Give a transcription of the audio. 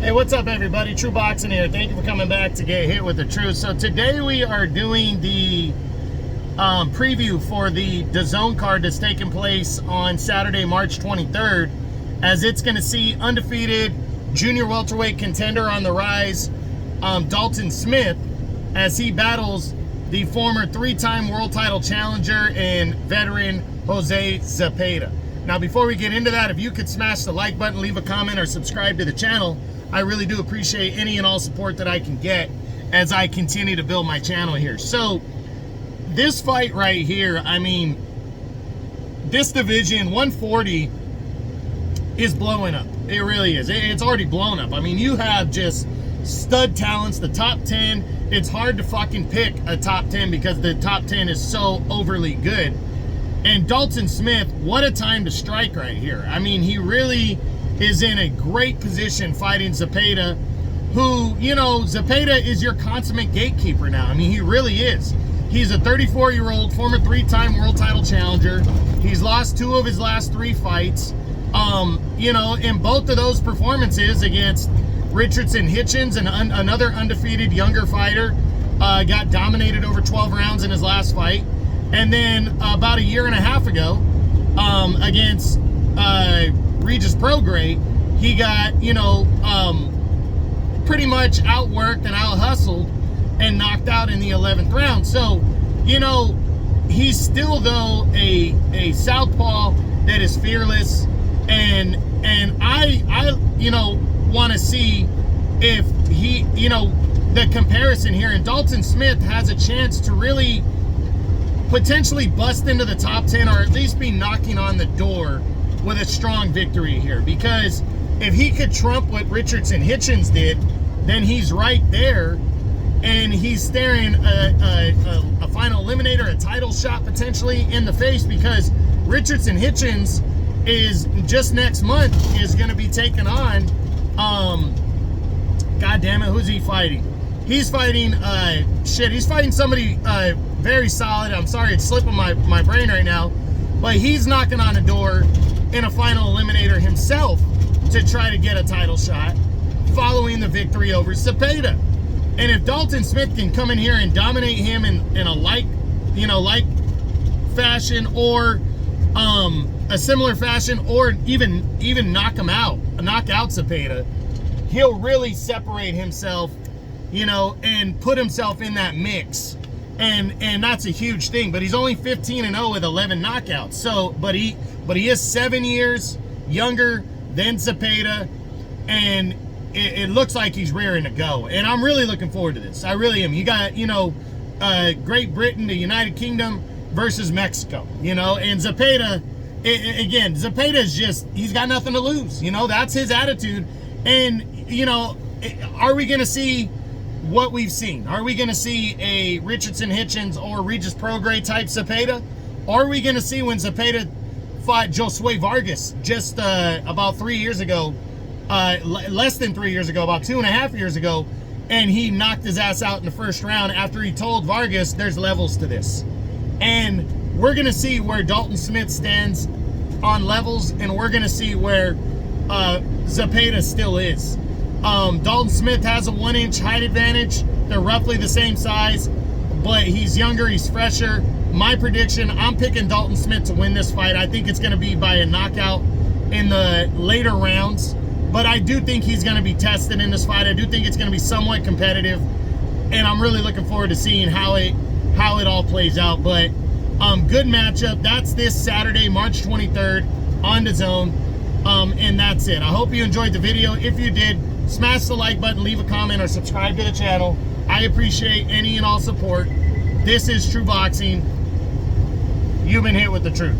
Hey, what's up, everybody? True Boxing here. Thank you for coming back to Get Hit with the Truth. So today we are doing the preview for the DAZN card that's taking place on Saturday, March 23rd, as it's going to see undefeated junior welterweight contender on the rise, Dalton Smith, as he battles the former three-time world title challenger and veteran Jose Zepeda. Now, before we get into that, if you could smash the like button, leave a comment, or subscribe to the channel, I really do appreciate any and all support that I can get as I continue to build my channel here. So, this fight right here, I mean, this division, 140, is blowing up. It really is. It's already blown up. I mean, you have just stud talents, the top 10. It's hard to fucking pick a top 10 because the top 10 is so overly good. And Dalton Smith, what a time to strike right here. I mean, he really is in a great position fighting Zepeda, who, you know, Zepeda is your consummate gatekeeper now. I mean, he really is. He's a 34-year-old former three-time world title challenger. He's lost 2 of his last 3 fights. You know, in both of those performances against Richardson Hitchens, and another undefeated younger fighter, got dominated over 12 rounds in his last fight. And then about a year and a half ago, against Regis Prograis, he got, you know, pretty much outworked and out-hustled and knocked out in the 11th round. So, you know, he's still, though, a southpaw that is fearless. And I you know, want to see if he, you know, the comparison here. And Dalton Smith has a chance to really potentially bust into the top 10, or at least be knocking on the door with a strong victory here. Because if he could trump what Richardson Hitchens did, then he's right there, and he's staring a final eliminator, a title shot potentially in the face, because Richardson Hitchens is just next month is going to be taking on, god damn it, who's he fighting? He's fighting, he's fighting somebody very solid. I'm sorry, it's slipping my brain right now. But he's knocking on a door in a final eliminator himself to try to get a title shot following the victory over Zepeda. And if Dalton Smith can come in here and dominate him in a like fashion, or a similar fashion, or even knock out Zepeda, he'll really separate himself, you know, and put himself in that mix. And that's a huge thing. But he's only 15-0 with 11 knockouts. So, but he is 7 years younger than Zepeda, and it looks like he's rearing to go. And I'm really looking forward to this. I really am. You got, you know, Great Britain, the United Kingdom versus Mexico, you know, and Zepeda, again, Zepeda is just, he's got nothing to lose. You know, that's his attitude. And, you know, are we going to see what we've seen? Are we going to see a Richardson Hitchens or Regis Prograis type Zepeda? Or are we going to see when Zepeda fought Josue Vargas just about 3 years ago, less than 3 years ago, about 2.5 years ago, and he knocked his ass out in the first round after he told Vargas there's levels to this? And we're going to see where Dalton Smith stands on levels, and we're going to see where Zepeda still is. Dalton Smith has a 1-inch height advantage. They're roughly the same size, but he's younger, he's fresher. My prediction, I'm picking Dalton Smith to win this fight. I think it's going to be by a knockout in the later rounds, but I do think he's going to be tested in this fight. I do think it's going to be somewhat competitive, and I'm really looking forward to seeing how it all plays out. But good matchup. That's this Saturday, March 23rd on DAZN. And that's it. I hope you enjoyed the video. If you did, smash the like button, leave a comment, or subscribe to the channel. I appreciate any and all support. This is True Boxing. You've been hit with the truth.